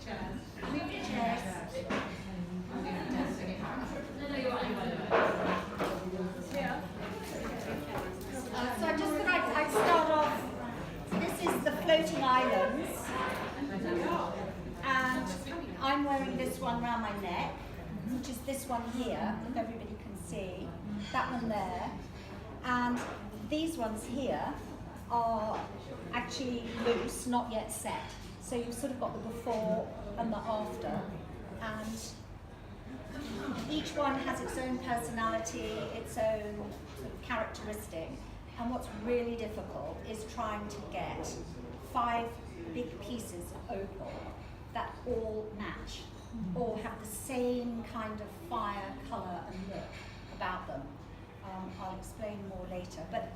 Move the chairs. So I just thought I'd start off. This is the floating islands, and I'm wearing this one around my neck, which is this one here, if everybody can see, that one there, and these ones here are actually loose, not yet set. So you've sort of got the before and the after, and each one has its own personality, its own sort of characteristic. And what's really difficult is trying to get 5 big pieces of opal that all match, all have the same kind of fire, colour and look about them. I'll explain more later. But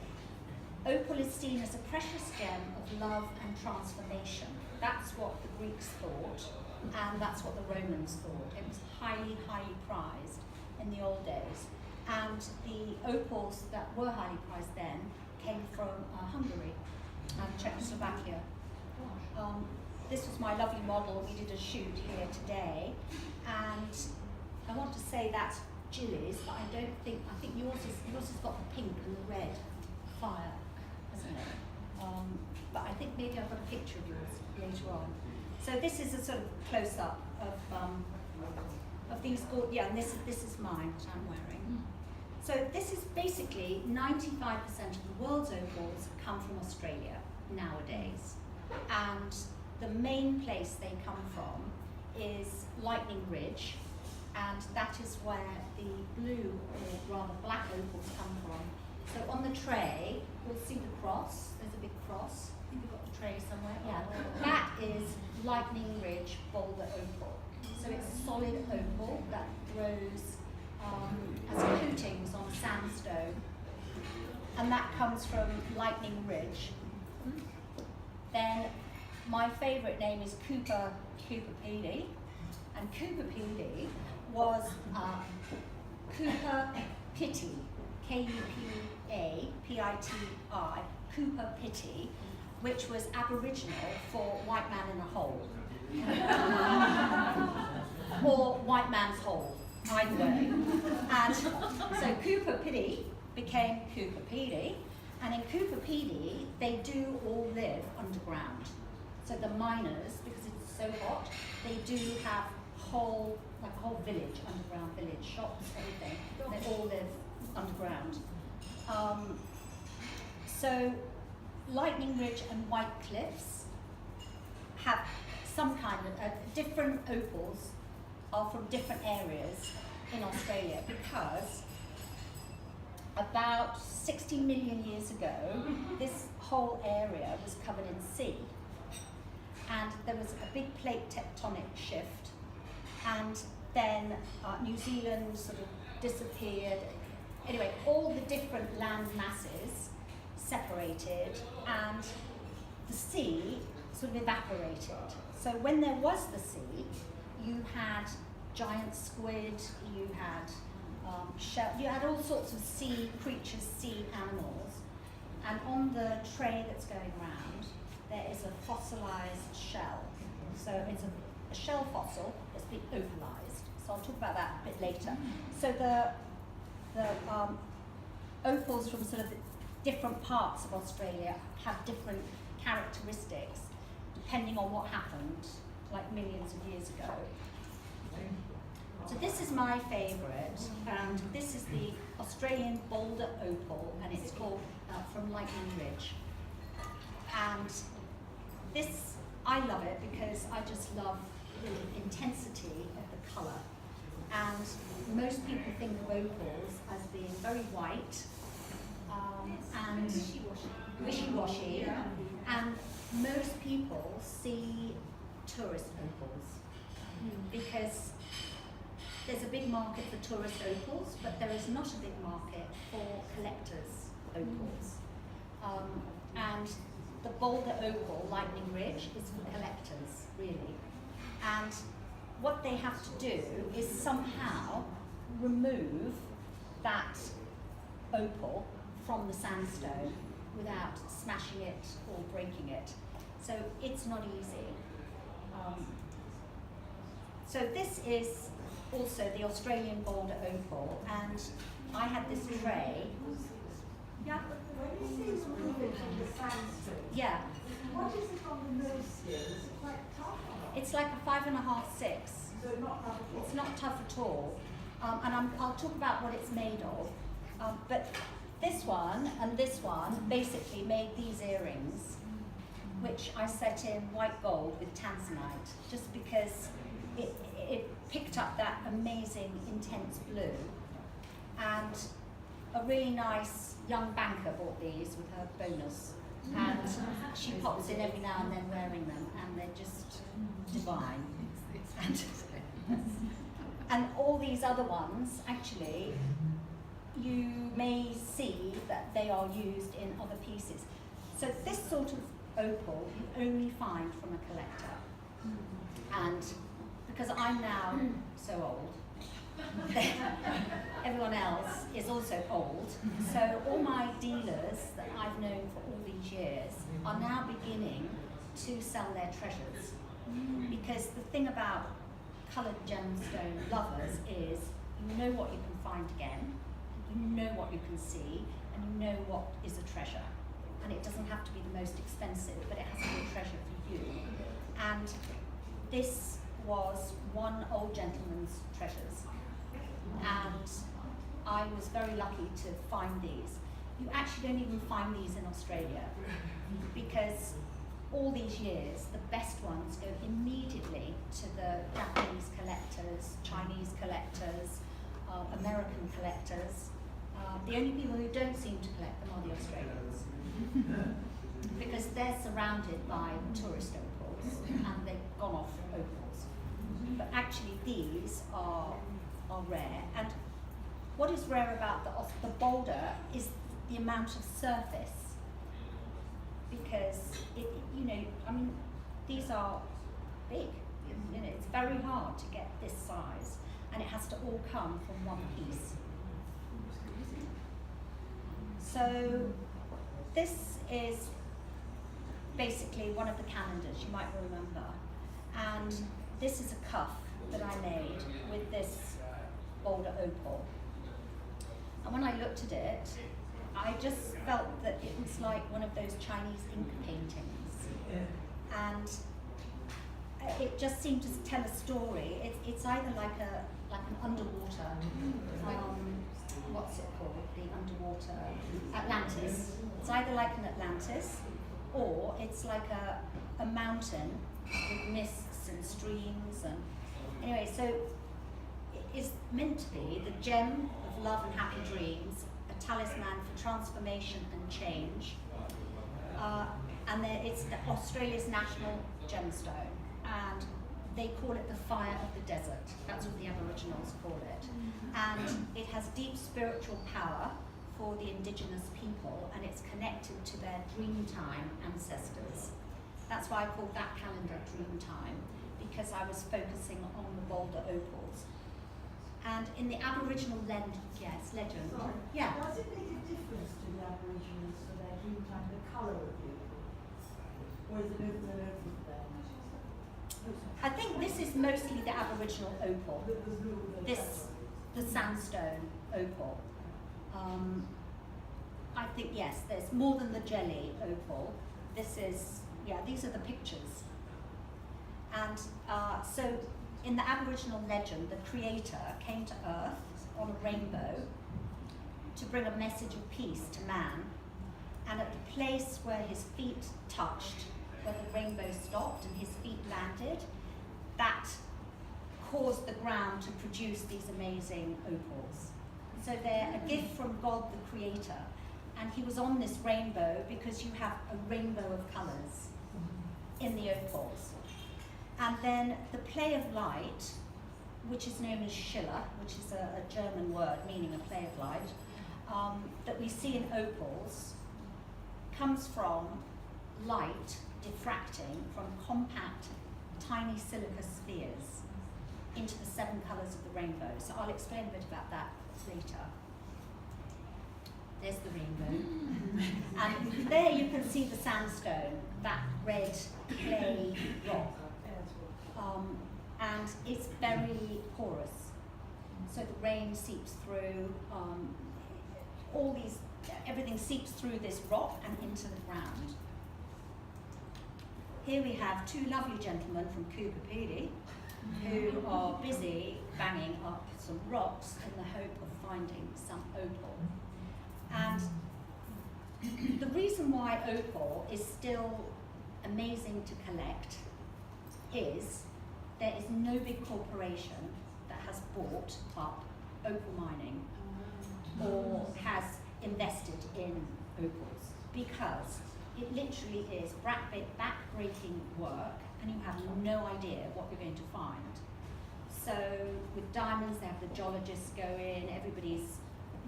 opal is seen as a precious gem of love and transformation. That's what the Greeks thought, and that's what the Romans thought. It was highly, highly prized in the old days. And the opals that were highly prized then came from Hungary and Czechoslovakia. This was my lovely model. We did a shoot here today, and I want to say that's Gilly's, but I think yours has got the pink and the red fire, hasn't it? But I think maybe I've got a picture of yours later on. So this is a sort of close-up of these. And this is mine, which I'm wearing. So this is basically 95% of the world's opals come from Australia nowadays, and the main place they come from is Lightning Ridge, and that is where the blue or rather black opals come from. So on the tray, you'll see the cross. There's a big cross. I think we've got the tray somewhere. Yeah, that is Lightning Ridge boulder opal. So it's solid opal that grows as coatings on sandstone, and that comes from Lightning Ridge. Then my favourite name is Cooper Pedy, and Cooper Pedy was Cooper Pity, K-U-P-A-P-I-T-I, Cooper Pity, which was Aboriginal for white man in a hole, or white man's hole. Either way. And so Cooper Pedy became Cooper Pedy, and in Cooper Pedy they do all live underground. So the miners, because it's so hot, they do have a whole village, underground village, shops, everything. They all live underground. So Lightning Ridge and White Cliffs have some kind of different opals are from different areas in Australia, because about 60 million years ago, this whole area was covered in sea. And there was a big plate tectonic shift, and then New Zealand sort of disappeared. Anyway, all the different land masses separated, and the sea sort of evaporated. So when there was the sea, you had giant squid, you had you had all sorts of sea creatures, sea animals, and on the tray that's going around, there is a fossilized shell. So it's a shell fossil that's been opalized. So I'll talk about that a bit later. So the opals from sort of the different parts of Australia have different characteristics depending on what happened like millions of years ago. So this is my favourite, and this is the Australian boulder opal, and it's called from Lightning Ridge. And this, I love it because I just love the intensity of the colour. And most people think of opals as being very white and wishy-washy, and most people see tourist opals because there's a big market for tourist opals, but there is not a big market for collectors' opals. And the boulder opal, Lightning Ridge, is for collectors, really. And what they have to do is somehow remove that opal from the sandstone without smashing it or breaking it. So it's not easy. So this is also the Australian boulder opal, and I had this tray. Yeah. When you say it's moving from the sandstone, Yeah. what is it on the nose here? Is it quite tough? It's like a 5.5, 6. So not tough at all? It's not tough at all. And I'll talk about what it's made of. But this one and this one basically made these earrings, which I set in white gold with tanzanite, just because it picked up that amazing intense blue. And a really nice young banker bought these with her bonus. And she pops in every now and then wearing them, and they're just divine. And all these other ones, actually, you may see that they are used in other pieces. So this sort of opal you only find from a collector. And because I'm now so old, everyone else is also old, so all my dealers that I've known for all these years are now beginning to sell their treasures. Because the thing about coloured gemstone lovers is you know what you can find again, you know what you can see, and you know what is a treasure. And it doesn't have to be the most expensive, but it has to be a treasure for you. And this was one old gentleman's treasures. And I was very lucky to find these. You actually don't even find these in Australia, because all these years, the best ones go immediately to the Japanese collectors, Chinese collectors, American collectors. The only people who don't seem to collect them are the Australians, because they're surrounded by tourist opals and they've gone off opals. But actually these are rare. And what is rare about the boulder is the amount of surface, because these are big. It's very hard to get this size, and it has to all come from one piece. So this is basically one of the calendars you might remember, and this is a cuff that I made with this boulder opal. And when I looked at it, I just felt that it was like one of those Chinese ink paintings. And it just seemed to tell a story. It's either like an underwater, what's it called? The underwater Atlantis. It's either like an Atlantis, or it's like a mountain with mists and streams. And anyway, so it is meant to be the gem of love and happy dreams, a talisman for transformation and change. And then it's Australia's national gemstone, and they call it the fire of the desert. That's what the Aboriginals call it. And it has deep spiritual power for the indigenous people, and it's connected to their Dreamtime ancestors. That's why I called that calendar Dreamtime, because I was focusing on the boulder opals. And in the Aboriginal legend, Sorry. yeah. Does it make a difference to the Aborigines for their dreamtime, the colour of the opal? Or is it over and over for them? I think this is mostly the Aboriginal opal. The sandstone opal. I think, yes, there's more than the jelly opal. This is, these are the pictures. And so in the Aboriginal legend, the creator came to Earth on a rainbow to bring a message of peace to man. And at the place where his feet touched, where the rainbow stopped and his feet landed, that caused the ground to produce these amazing opals. So they're a gift from God the Creator. And he was on this rainbow because you have a rainbow of colours in the opals. And then the play of light, which is known as Schiller, which is a German word meaning a play of light, that we see in opals, comes from light diffracting from compact, tiny silica spheres into the 7 colours of the rainbow. So I'll explain a bit about that later. There's the rainbow. And there you can see the sandstone, that red clay rock. and it's very porous. So the rain seeps through, everything seeps through this rock and into the ground. Here we have two lovely gentlemen from Cooper who are busy banging up some rocks in the hope of finding some opal. And the reason why opal is still amazing to collect is there is no big corporation that has bought up opal mining or has invested in opals, because it literally is back-breaking work and you have no idea what you're going to find. So with diamonds, they have the geologists go in, everybody's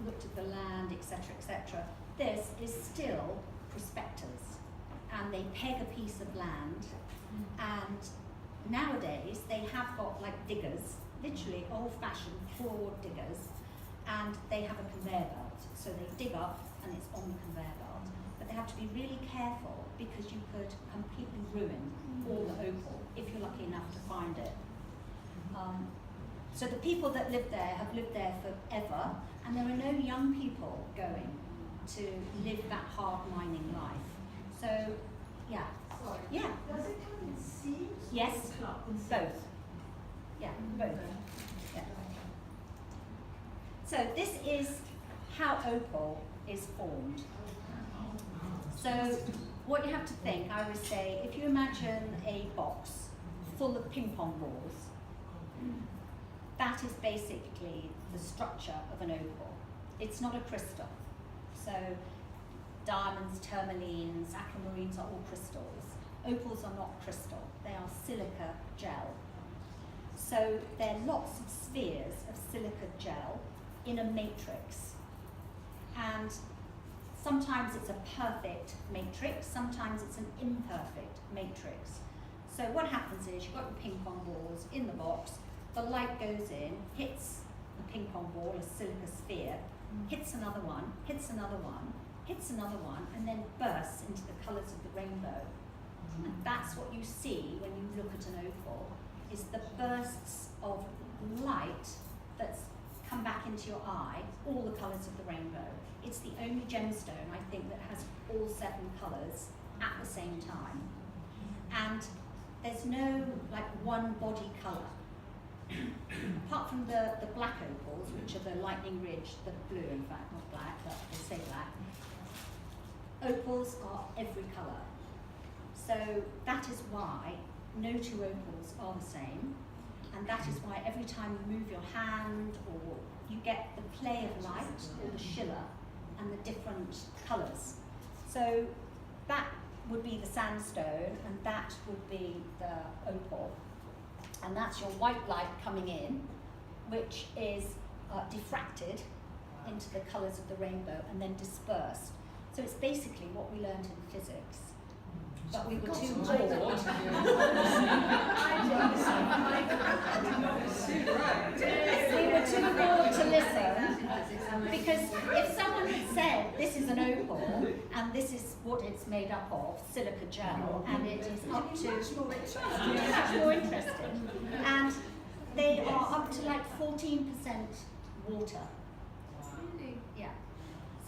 looked at the land, etc., etc. This is still prospectors, and they peg a piece of land, and nowadays they have got like diggers, literally old-fashioned floor diggers, and they have a conveyor belt. So they dig up and it's on the conveyor belt. But they have to be really careful because you could completely ruin all the opal if you're lucky enough to find it. So the people that live there have lived there forever, and there are no young people going to live that hard mining life. So, yeah. Sorry. Yeah. Does it come in seams? Yes, both. Yeah, both. Yeah. So this is how opal is formed. So what you have to think, I would say, if you imagine a box full of ping pong balls, that is basically the structure of an opal. It's not a crystal. So diamonds, tourmalines, aquamarines are all crystals. Opals are not crystal, they are silica gel. So there are lots of spheres of silica gel in a matrix. And sometimes it's a perfect matrix, sometimes it's an imperfect matrix. So what happens is you've got your ping pong balls in the box, the light goes in, hits the ping pong ball, a silica sphere, hits another one, hits another one, hits another one, and then bursts into the colours of the rainbow. And that's what you see when you look at an opal, is the bursts of light that's come back into your eye, all the colours of the rainbow. It's the only gemstone, I think, that has all 7 colours at the same time. And there's no like one body colour. Apart from the black opals, which are the lightning ridge, the blue in fact, not black, but they say black. Opals are every colour. So that is why no two opals are the same, and that is why every time you move your hand, or you get the play of light, or the schiller, and the different colours. So that would be the sandstone, and that would be the opal. And that's your white light coming in, which is diffracted into the colours of the rainbow and then dispersed. So it's basically what we learned in physics. But we were too bored. We were too bored to listen, because if someone had said this is an opal and this is what it's made up of, silica gel, and it is up to much more interesting, and they are up to like 14% water. Yeah.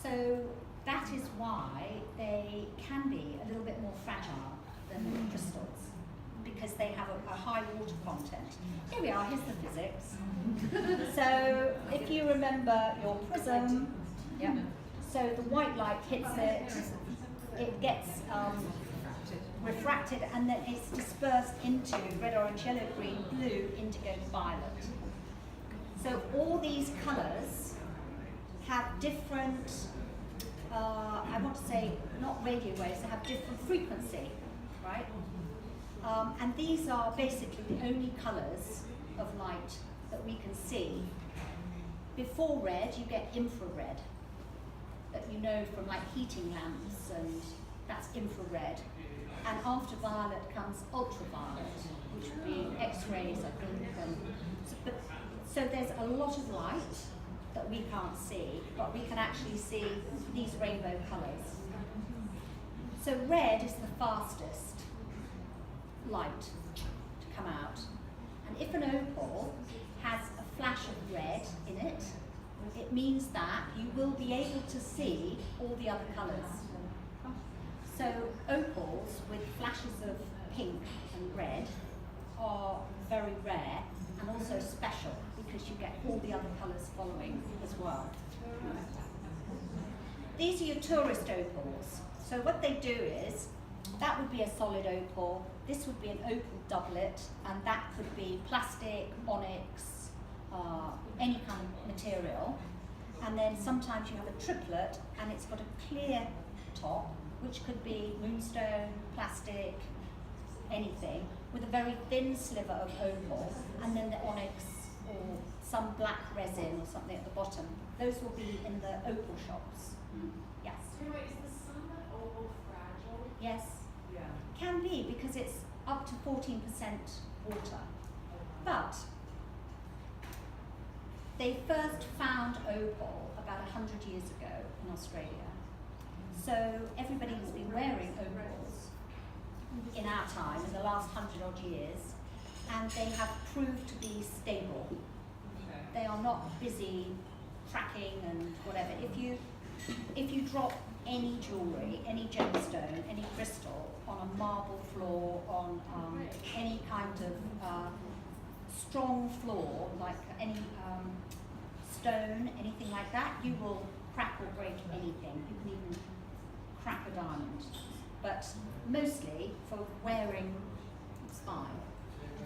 So that is why they can be a little bit more fragile than crystals, because they have a high water content. Here we are, here's the physics. So if you remember your prism, yeah. So the white light hits it, it gets refracted, and then it's dispersed into red, orange, yellow, green, blue, indigo, violet. So all these colours have different, I want to say, not radio waves, they have different frequency, right? And these are basically the only colours of light that we can see. Before red, you get infrared, that you know from like heating lamps, and that's infrared. And after violet comes ultraviolet, which would be X-rays, I think. So there's a lot of light that we can't see, but we can actually see these rainbow colours. So red is the fastest light to come out, And if an opal has a flash of red in it, it means that you will be able to see all the other colours. So opals with flashes of pink and red are very rare and also special because you get all the other colours following as well. These are your tourist opals. So what they do is, that would be a solid opal, this would be an opal doublet, and that could be plastic, onyx, any kind of material. And then sometimes you have a triplet and it's got a clear top, which could be moonstone, plastic, anything, with a very thin sliver of opal, and then the onyx or some black resin or something at the bottom. Those will be in the opal shops. Yes. So wait, is the standard opal fragile? Yes. Yeah. Can be, because it's up to 14% water. But they first found opal about 100 years ago in Australia. So everybody has been wearing opals in our time, in the last 100 odd years, and they have proved to be stable. They are not busy cracking and whatever. If you drop any jewellery, any gemstone, any crystal on a marble floor, on any kind of strong floor, like any stone, anything like that, you will crack or break anything. You can even crack a diamond. But mostly for wearing, it's fine.